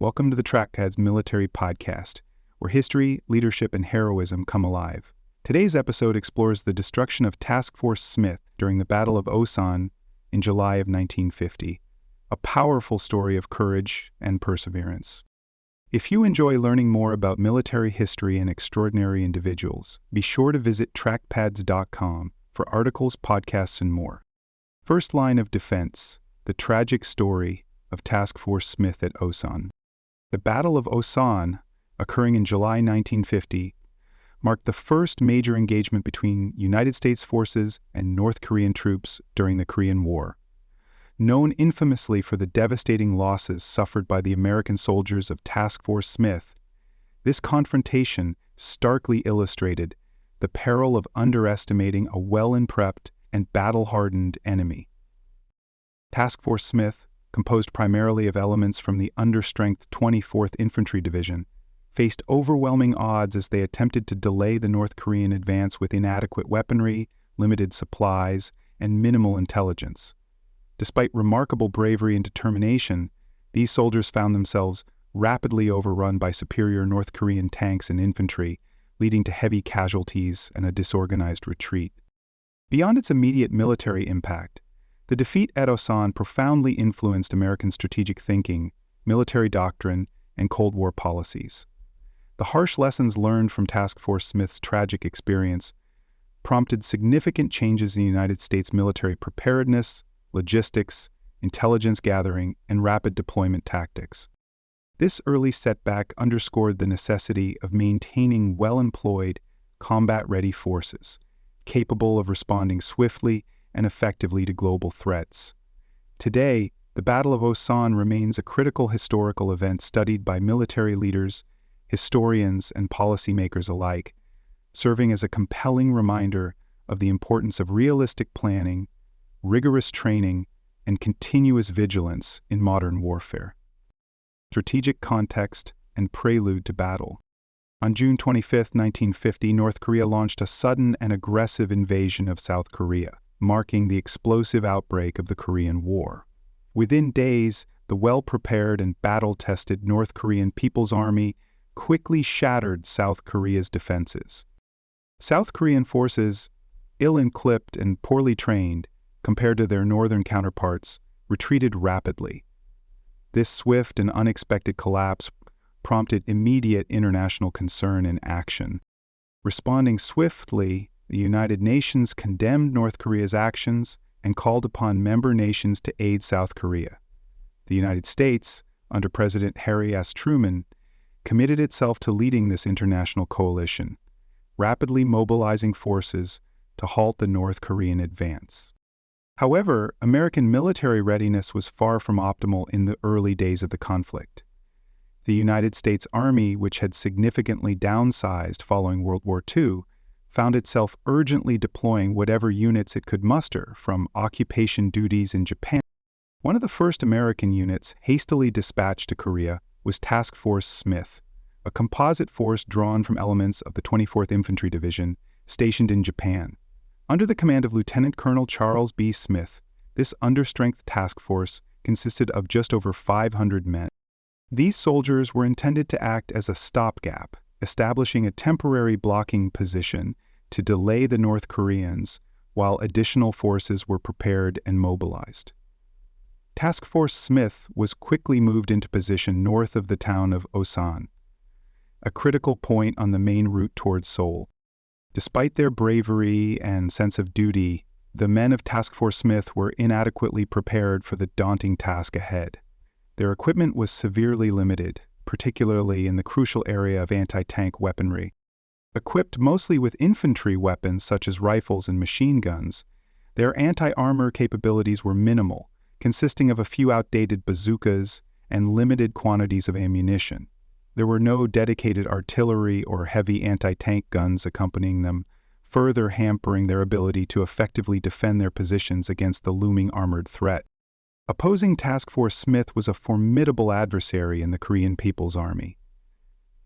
Welcome to the Trackpad's Military Podcast, where history, leadership, and heroism come alive. Today's episode explores the destruction of Task Force Smith during the Battle of Osan in July of 1950, a powerful story of courage and perseverance. If you enjoy learning more about military history and extraordinary individuals, be sure to visit trackpads.com for articles, podcasts, and more. First line of defense: the tragic story of Task Force Smith at Osan. The Battle of Osan, occurring in July 1950, marked the first major engagement between United States forces and North Korean troops during the Korean War. Known infamously for the devastating losses suffered by the American soldiers of Task Force Smith, this confrontation starkly illustrated the peril of underestimating a well-prepped and battle-hardened enemy. Task Force Smith, composed primarily of elements from the understrength 24th Infantry Division, faced overwhelming odds as they attempted to delay the North Korean advance with inadequate weaponry, limited supplies, and minimal intelligence. Despite remarkable bravery and determination, these soldiers found themselves rapidly overrun by superior North Korean tanks and infantry, leading to heavy casualties and a disorganized retreat. Beyond its immediate military impact, the defeat at Osan profoundly influenced American strategic thinking, military doctrine, and Cold War policies. The harsh lessons learned from Task Force Smith's tragic experience prompted significant changes in the United States military preparedness, logistics, intelligence gathering, and rapid deployment tactics. This early setback underscored the necessity of maintaining well-employed, combat-ready forces, capable of responding swiftly and effectively to global threats. Today, the Battle of Osan remains a critical historical event studied by military leaders, historians, and policymakers alike, serving as a compelling reminder of the importance of realistic planning, rigorous training, and continuous vigilance in modern warfare. Strategic context and prelude to battle. On June 25, 1950, North Korea launched a sudden and aggressive invasion of South Korea, marking the explosive outbreak of the Korean War. Within days, the well-prepared and battle-tested North Korean People's Army quickly shattered South Korea's defenses. South Korean forces, ill-equipped and poorly trained compared to their northern counterparts, retreated rapidly. This swift and unexpected collapse prompted immediate international concern and action. Responding swiftly, the United Nations condemned North Korea's actions and called upon member nations to aid South Korea. The United States, under President Harry S. Truman, committed itself to leading this international coalition, rapidly mobilizing forces to halt the North Korean advance. However, American military readiness was far from optimal in the early days of the conflict. The United States Army, which had significantly downsized following World War II, found itself urgently deploying whatever units it could muster from occupation duties in Japan. One of the first American units hastily dispatched to Korea was Task Force Smith, a composite force drawn from elements of the 24th Infantry Division stationed in Japan. Under the command of Lieutenant Colonel Charles B. Smith, this understrength task force consisted of just over 500 men. These soldiers were intended to act as a stopgap, establishing a temporary blocking position to delay the North Koreans while additional forces were prepared and mobilized. Task Force Smith was quickly moved into position north of the town of Osan, a critical point on the main route towards Seoul. Despite their bravery and sense of duty, the men of Task Force Smith were inadequately prepared for the daunting task ahead. Their equipment was severely limited, particularly in the crucial area of anti-tank weaponry. Equipped mostly with infantry weapons such as rifles and machine guns, their anti-armor capabilities were minimal, consisting of a few outdated bazookas and limited quantities of ammunition. There were no dedicated artillery or heavy anti-tank guns accompanying them, further hampering their ability to effectively defend their positions against the looming armored threat. Opposing Task Force Smith was a formidable adversary in the Korean People's Army.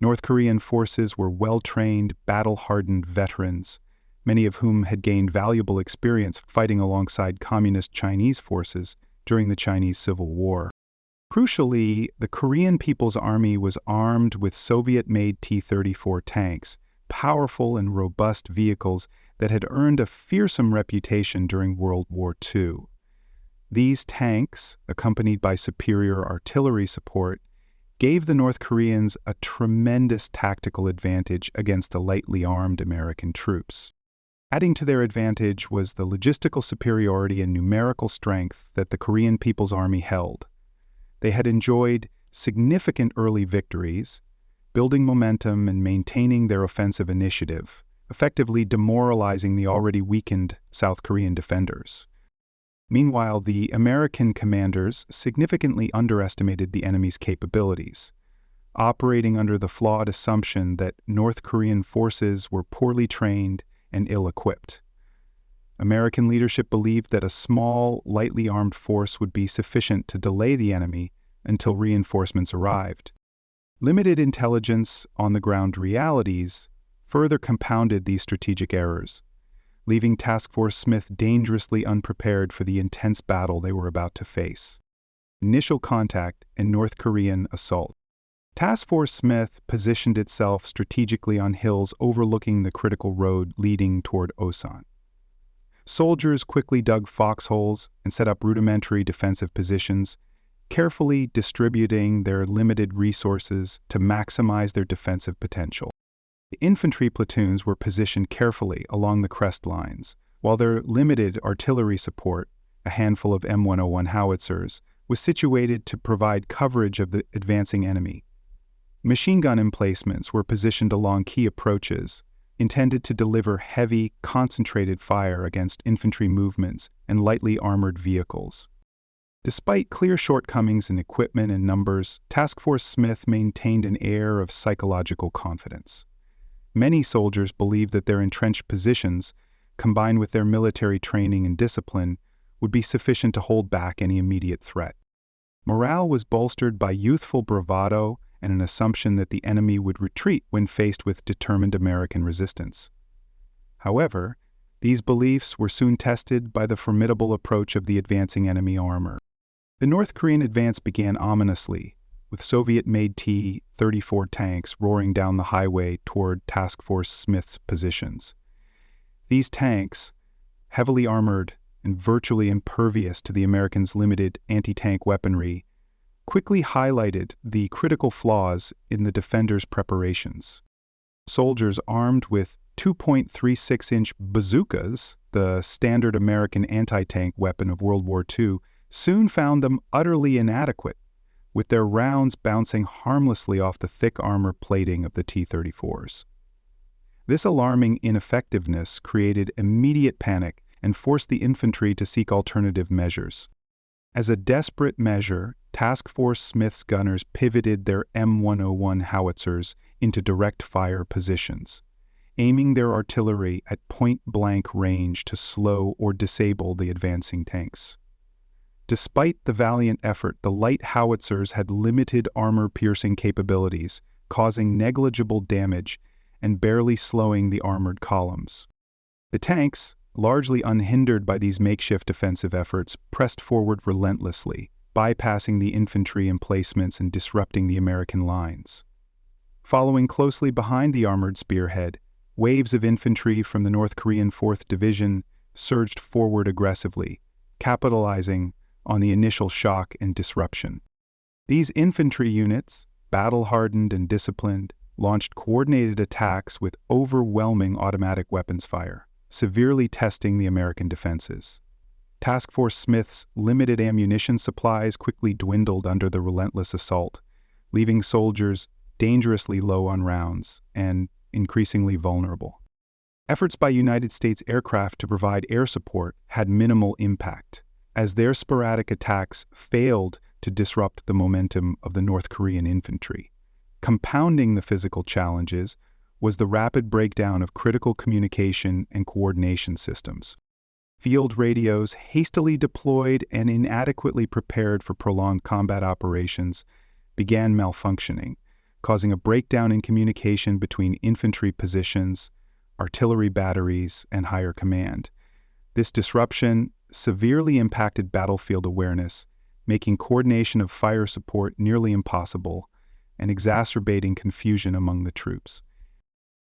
North Korean forces were well-trained, battle-hardened veterans, many of whom had gained valuable experience fighting alongside communist Chinese forces during the Chinese Civil War. Crucially, the Korean People's Army was armed with Soviet-made T-34 tanks, powerful and robust vehicles that had earned a fearsome reputation during World War II. These tanks, accompanied by superior artillery support, gave the North Koreans a tremendous tactical advantage against the lightly armed American troops. Adding to their advantage was the logistical superiority and numerical strength that the Korean People's Army held. They had enjoyed significant early victories, building momentum and maintaining their offensive initiative, effectively demoralizing the already weakened South Korean defenders. Meanwhile, the American commanders significantly underestimated the enemy's capabilities, operating under the flawed assumption that North Korean forces were poorly trained and ill-equipped. American leadership believed that a small, lightly armed force would be sufficient to delay the enemy until reinforcements arrived. Limited intelligence on the ground realities further compounded these strategic errors, leaving Task Force Smith dangerously unprepared for the intense battle they were about to face. Initial contact and North Korean assault. Task Force Smith positioned itself strategically on hills overlooking the critical road leading toward Osan. Soldiers quickly dug foxholes and set up rudimentary defensive positions, carefully distributing their limited resources to maximize their defensive potential. The infantry platoons were positioned carefully along the crest lines, while their limited artillery support, a handful of M101 howitzers, was situated to provide coverage of the advancing enemy. Machine gun emplacements were positioned along key approaches, intended to deliver heavy, concentrated fire against infantry movements and lightly armored vehicles. Despite clear shortcomings in equipment and numbers, Task Force Smith maintained an air of psychological confidence. Many soldiers believed that their entrenched positions, combined with their military training and discipline, would be sufficient to hold back any immediate threat. Morale was bolstered by youthful bravado and an assumption that the enemy would retreat when faced with determined American resistance. However, these beliefs were soon tested by the formidable approach of the advancing enemy armor. The North Korean advance began ominously, with Soviet-made T-34 tanks roaring down the highway toward Task Force Smith's positions. These tanks, heavily armored and virtually impervious to the Americans' limited anti-tank weaponry, quickly highlighted the critical flaws in the defenders' preparations. Soldiers armed with 2.36-inch bazookas, the standard American anti-tank weapon of World War II, soon found them utterly inadequate, with their rounds bouncing harmlessly off the thick armor plating of the T-34s. This alarming ineffectiveness created immediate panic and forced the infantry to seek alternative measures. As a desperate measure, Task Force Smith's gunners pivoted their M101 howitzers into direct fire positions, aiming their artillery at point-blank range to slow or disable the advancing tanks. Despite the valiant effort, the light howitzers had limited armor-piercing capabilities, causing negligible damage and barely slowing the armored columns. The tanks, largely unhindered by these makeshift defensive efforts, pressed forward relentlessly, bypassing the infantry emplacements and disrupting the American lines. Following closely behind the armored spearhead, waves of infantry from the North Korean 4th Division surged forward aggressively, capitalizing on the initial shock and disruption. These infantry units, battle-hardened and disciplined, launched coordinated attacks with overwhelming automatic weapons fire, severely testing the American defenses. Task Force Smith's limited ammunition supplies quickly dwindled under the relentless assault, leaving soldiers dangerously low on rounds and increasingly vulnerable. Efforts by United States aircraft to provide air support had minimal impact, as their sporadic attacks failed to disrupt the momentum of the North Korean infantry. Compounding the physical challenges was the rapid breakdown of critical communication and coordination systems. Field radios, hastily deployed and inadequately prepared for prolonged combat operations, began malfunctioning, causing a breakdown in communication between infantry positions, artillery batteries, and higher command. This disruption severely impacted battlefield awareness, making coordination of fire support nearly impossible and exacerbating confusion among the troops.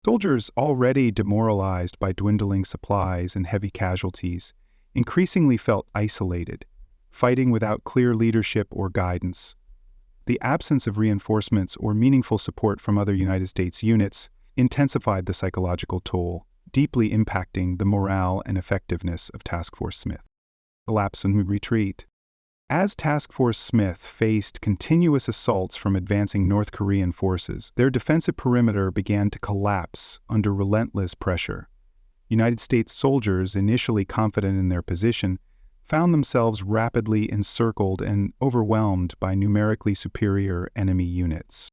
Soldiers, already demoralized by dwindling supplies and heavy casualties, increasingly felt isolated, fighting without clear leadership or guidance. The absence of reinforcements or meaningful support from other United States units intensified the psychological toll, deeply impacting the morale and effectiveness of Task Force Smith. Collapse and retreat. As Task Force Smith faced continuous assaults from advancing North Korean forces, their defensive perimeter began to collapse under relentless pressure. United States soldiers, initially confident in their position, found themselves rapidly encircled and overwhelmed by numerically superior enemy units.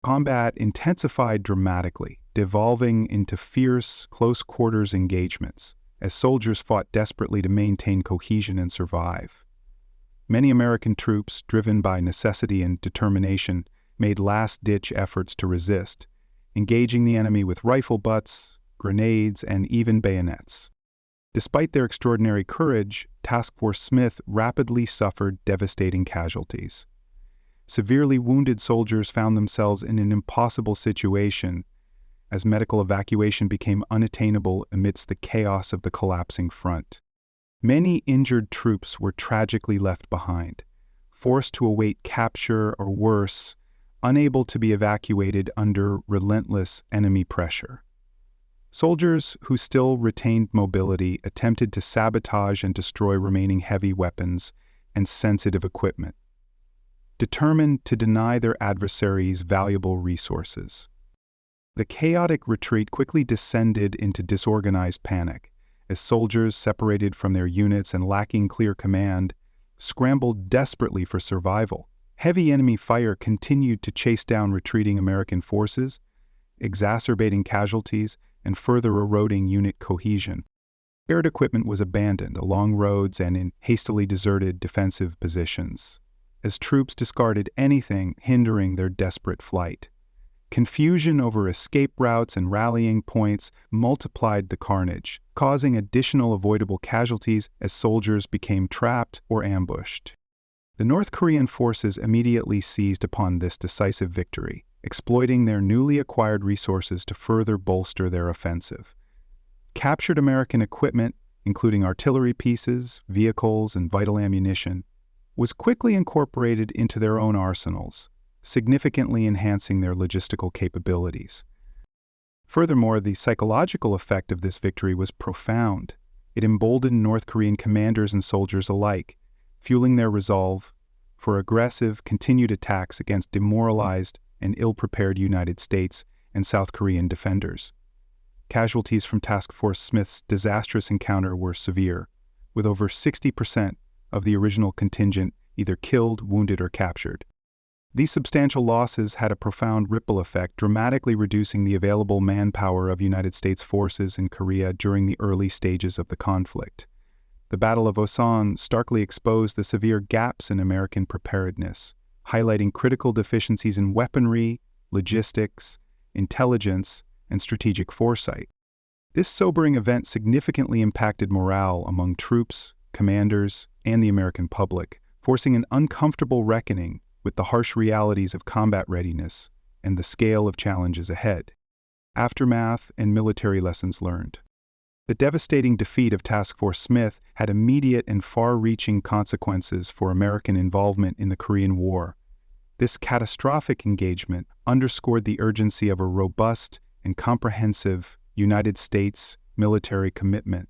Combat intensified dramatically, devolving into fierce, close-quarters engagements as soldiers fought desperately to maintain cohesion and survive. Many American troops, driven by necessity and determination, made last-ditch efforts to resist, engaging the enemy with rifle butts, grenades, and even bayonets. Despite their extraordinary courage, Task Force Smith rapidly suffered devastating casualties. Severely wounded soldiers found themselves in an impossible situation as medical evacuation became unattainable amidst the chaos of the collapsing front. Many injured troops were tragically left behind, forced to await capture or worse, unable to be evacuated under relentless enemy pressure. Soldiers who still retained mobility attempted to sabotage and destroy remaining heavy weapons and sensitive equipment, determined to deny their adversaries valuable resources. The chaotic retreat quickly descended into disorganized panic, as soldiers separated from their units and lacking clear command scrambled desperately for survival. Heavy enemy fire continued to chase down retreating American forces, exacerbating casualties and further eroding unit cohesion. Spared equipment was abandoned along roads and in hastily deserted defensive positions, as troops discarded anything hindering their desperate flight. Confusion over escape routes and rallying points multiplied the carnage, causing additional avoidable casualties as soldiers became trapped or ambushed. The North Korean forces immediately seized upon this decisive victory, exploiting their newly acquired resources to further bolster their offensive. Captured American equipment, including artillery pieces, vehicles, and vital ammunition, was quickly incorporated into their own arsenals, significantly enhancing their logistical capabilities. Furthermore, the psychological effect of this victory was profound. It emboldened North Korean commanders and soldiers alike, fueling their resolve for aggressive, continued attacks against demoralized and ill-prepared United States and South Korean defenders. Casualties from Task Force Smith's disastrous encounter were severe, with over 60% of the original contingent either killed, wounded, or captured. These substantial losses had a profound ripple effect, dramatically reducing the available manpower of United States forces in Korea during the early stages of the conflict. The Battle of Osan starkly exposed the severe gaps in American preparedness, highlighting critical deficiencies in weaponry, logistics, intelligence, and strategic foresight. This sobering event significantly impacted morale among troops, commanders, and the American public, forcing an uncomfortable reckoning with the harsh realities of combat readiness and the scale of challenges ahead. Aftermath and military lessons learned. The devastating defeat of Task Force Smith had immediate and far-reaching consequences for American involvement in the Korean War. This catastrophic engagement underscored the urgency of a robust and comprehensive United States military commitment,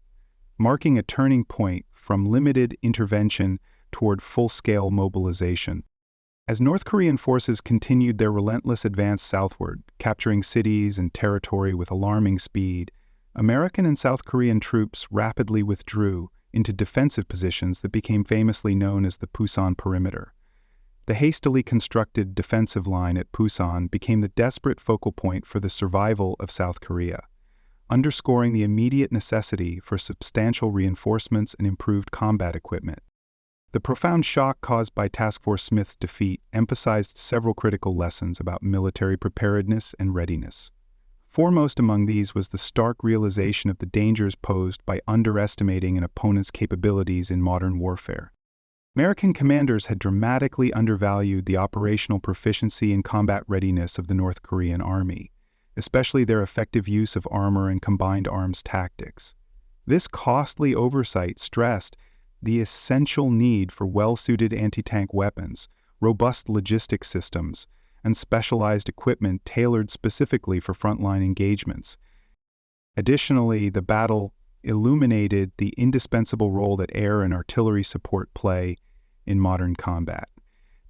marking a turning point from limited intervention toward full-scale mobilization. As North Korean forces continued their relentless advance southward, capturing cities and territory with alarming speed, American and South Korean troops rapidly withdrew into defensive positions that became famously known as the Osan perimeter. The hastily constructed defensive line at Osan became the desperate focal point for the survival of South Korea, underscoring the immediate necessity for substantial reinforcements and improved combat equipment. The profound shock caused by Task Force Smith's defeat emphasized several critical lessons about military preparedness and readiness. Foremost among these was the stark realization of the dangers posed by underestimating an opponent's capabilities in modern warfare. American commanders had dramatically undervalued the operational proficiency and combat readiness of the North Korean army, especially their effective use of armor and combined arms tactics. This costly oversight stressed the essential need for well-suited anti-tank weapons, robust logistics systems, and specialized equipment tailored specifically for frontline engagements. Additionally, the battle illuminated the indispensable role that air and artillery support play in modern combat.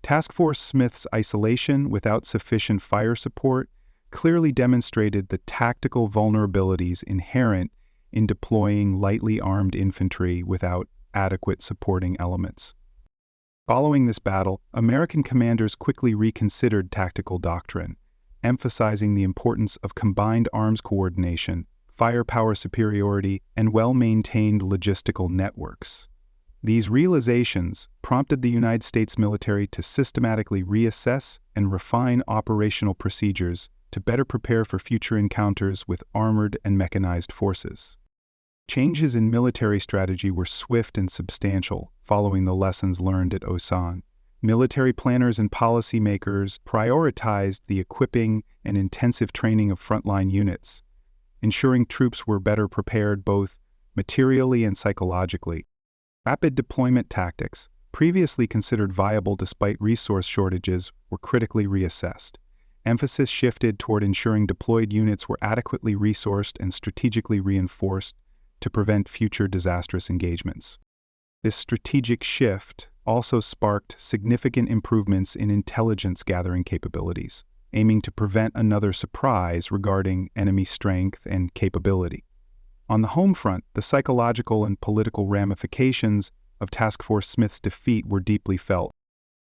Task Force Smith's isolation without sufficient fire support clearly demonstrated the tactical vulnerabilities inherent in deploying lightly armed infantry without adequate supporting elements. Following this battle, American commanders quickly reconsidered tactical doctrine, emphasizing the importance of combined arms coordination, firepower superiority, and well-maintained logistical networks. These realizations prompted the United States military to systematically reassess and refine operational procedures to better prepare for future encounters with armored and mechanized forces. Changes in military strategy were swift and substantial following the lessons learned at Osan. Military planners and policymakers prioritized the equipping and intensive training of frontline units, ensuring troops were better prepared both materially and psychologically. Rapid deployment tactics, previously considered viable despite resource shortages, were critically reassessed. Emphasis shifted toward ensuring deployed units were adequately resourced and strategically reinforced to prevent future disastrous engagements. This strategic shift also sparked significant improvements in intelligence gathering capabilities, aiming to prevent another surprise regarding enemy strength and capability. On the home front, the psychological and political ramifications of Task Force Smith's defeat were deeply felt.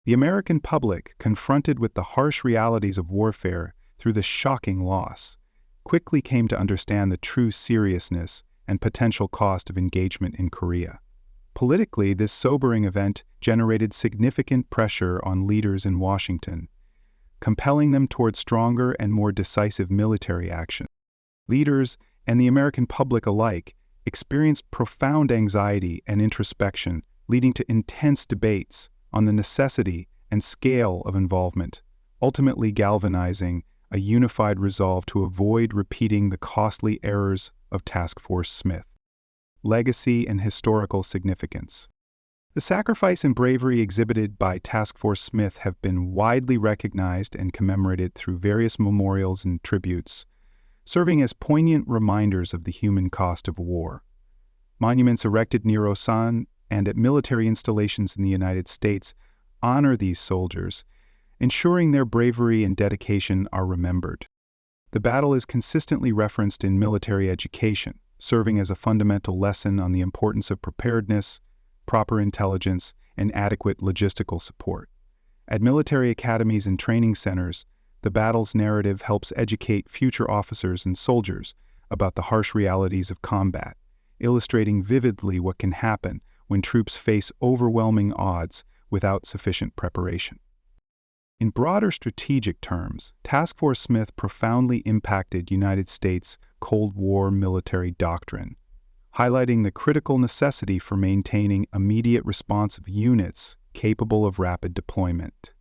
The American public, confronted with the harsh realities of warfare through the shocking loss, quickly came to understand the true seriousness and potential cost of engagement in Korea. Politically, this sobering event generated significant pressure on leaders in Washington, compelling them toward stronger and more decisive military action. Leaders and the American public alike experienced profound anxiety and introspection, leading to intense debates on the necessity and scale of involvement, ultimately galvanizing a unified resolve to avoid repeating the costly errors of Task Force Smith. Legacy and historical significance. The sacrifice and bravery exhibited by Task Force Smith have been widely recognized and commemorated through various memorials and tributes, serving as poignant reminders of the human cost of war. Monuments erected near Osan and at military installations in the United States honor these soldiers, ensuring their bravery and dedication are remembered. The battle is consistently referenced in military education, serving as a fundamental lesson on the importance of preparedness, proper intelligence, and adequate logistical support. At military academies and training centers, the battle's narrative helps educate future officers and soldiers about the harsh realities of combat, illustrating vividly what can happen when troops face overwhelming odds without sufficient preparation. In broader strategic terms, Task Force Smith profoundly impacted United States Cold War military doctrine, highlighting the critical necessity for maintaining immediate responsive units capable of rapid deployment.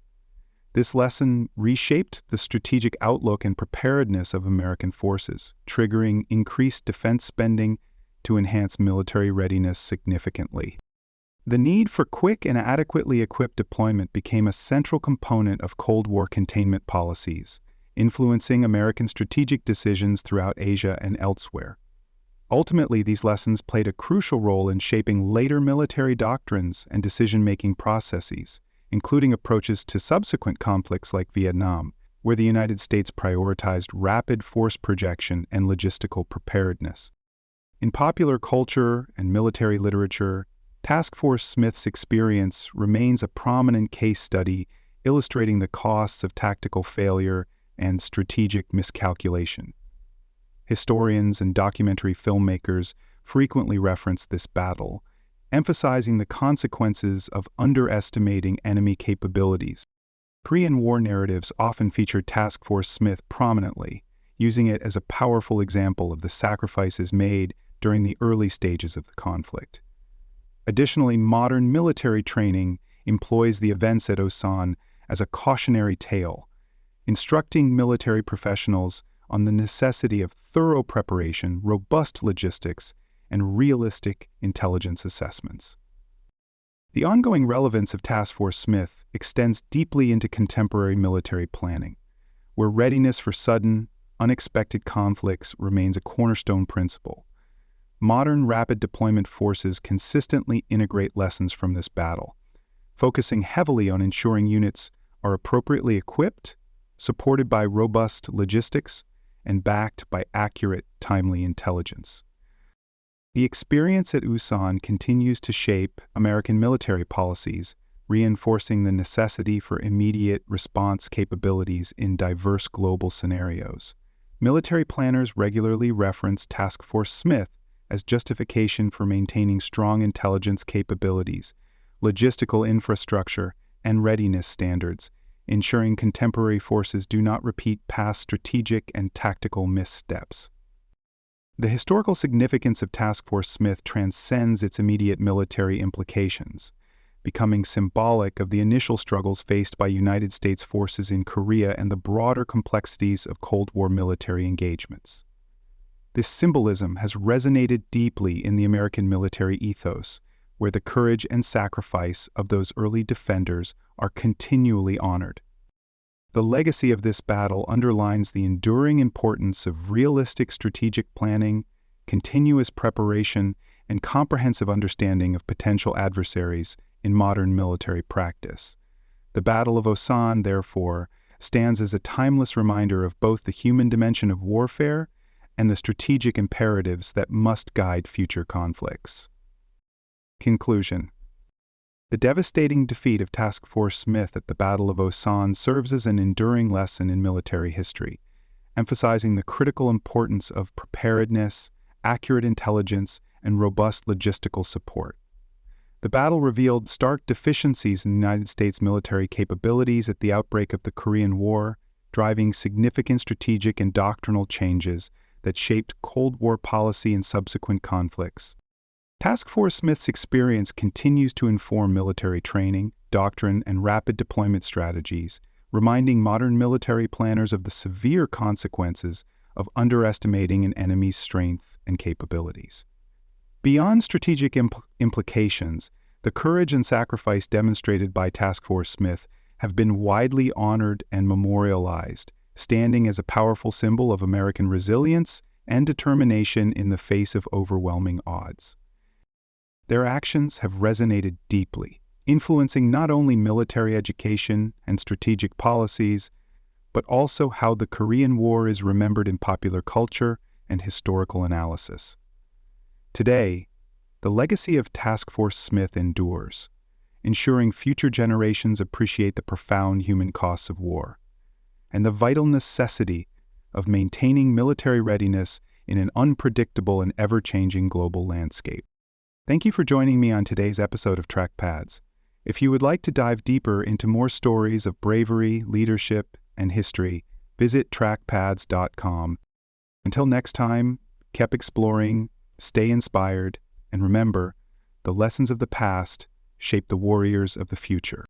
This lesson reshaped the strategic outlook and preparedness of American forces, triggering increased defense spending to enhance military readiness significantly. The need for quick and adequately equipped deployment became a central component of Cold War containment policies, influencing American strategic decisions throughout Asia and elsewhere. Ultimately, these lessons played a crucial role in shaping later military doctrines and decision-making processes, including approaches to subsequent conflicts like Vietnam, where the United States prioritized rapid force projection and logistical preparedness. In popular culture and military literature, Task Force Smith's experience remains a prominent case study illustrating the costs of tactical failure and strategic miscalculation. Historians and documentary filmmakers frequently reference this battle, emphasizing the consequences of underestimating enemy capabilities. Korean War narratives often feature Task Force Smith prominently, using it as a powerful example of the sacrifices made during the early stages of the conflict. Additionally, modern military training employs the events at Osan as a cautionary tale, instructing military professionals on the necessity of thorough preparation, robust logistics, and realistic intelligence assessments. The ongoing relevance of Task Force Smith extends deeply into contemporary military planning, where readiness for sudden, unexpected conflicts remains a cornerstone principle. Modern rapid deployment forces consistently integrate lessons from this battle, focusing heavily on ensuring units are appropriately equipped, supported by robust logistics, and backed by accurate, timely intelligence. The experience at Osan continues to shape American military policies, reinforcing the necessity for immediate response capabilities in diverse global scenarios. Military planners regularly reference Task Force Smith as justification for maintaining strong intelligence capabilities, logistical infrastructure, and readiness standards, ensuring contemporary forces do not repeat past strategic and tactical missteps. The historical significance of Task Force Smith transcends its immediate military implications, becoming symbolic of the initial struggles faced by United States forces in Korea and the broader complexities of Cold War military engagements. This symbolism has resonated deeply in the American military ethos, where the courage and sacrifice of those early defenders are continually honored. The legacy of this battle underlines the enduring importance of realistic strategic planning, continuous preparation, and comprehensive understanding of potential adversaries in modern military practice. The Battle of Osan, therefore, stands as a timeless reminder of both the human dimension of warfare and the strategic imperatives that must guide future conflicts. Conclusion. The devastating defeat of Task Force Smith at the Battle of Osan serves as an enduring lesson in military history, emphasizing the critical importance of preparedness, accurate intelligence, and robust logistical support. The battle revealed stark deficiencies in the United States military capabilities at the outbreak of the Korean War, driving significant strategic and doctrinal changes that shaped Cold War policy and subsequent conflicts. Task Force Smith's experience continues to inform military training, doctrine, and rapid deployment strategies, reminding modern military planners of the severe consequences of underestimating an enemy's strength and capabilities. Beyond strategic implications, the courage and sacrifice demonstrated by Task Force Smith have been widely honored and memorialized, standing as a powerful symbol of American resilience and determination in the face of overwhelming odds. Their actions have resonated deeply, influencing not only military education and strategic policies, but also how the Korean War is remembered in popular culture and historical analysis. Today, the legacy of Task Force Smith endures, ensuring future generations appreciate the profound human costs of war and the vital necessity of maintaining military readiness in an unpredictable and ever-changing global landscape. Thank you for joining me on today's episode of Trackpads. If you would like to dive deeper into more stories of bravery, leadership, and history, visit trackpads.com. Until next time, keep exploring, stay inspired, and remember, the lessons of the past shape the warriors of the future.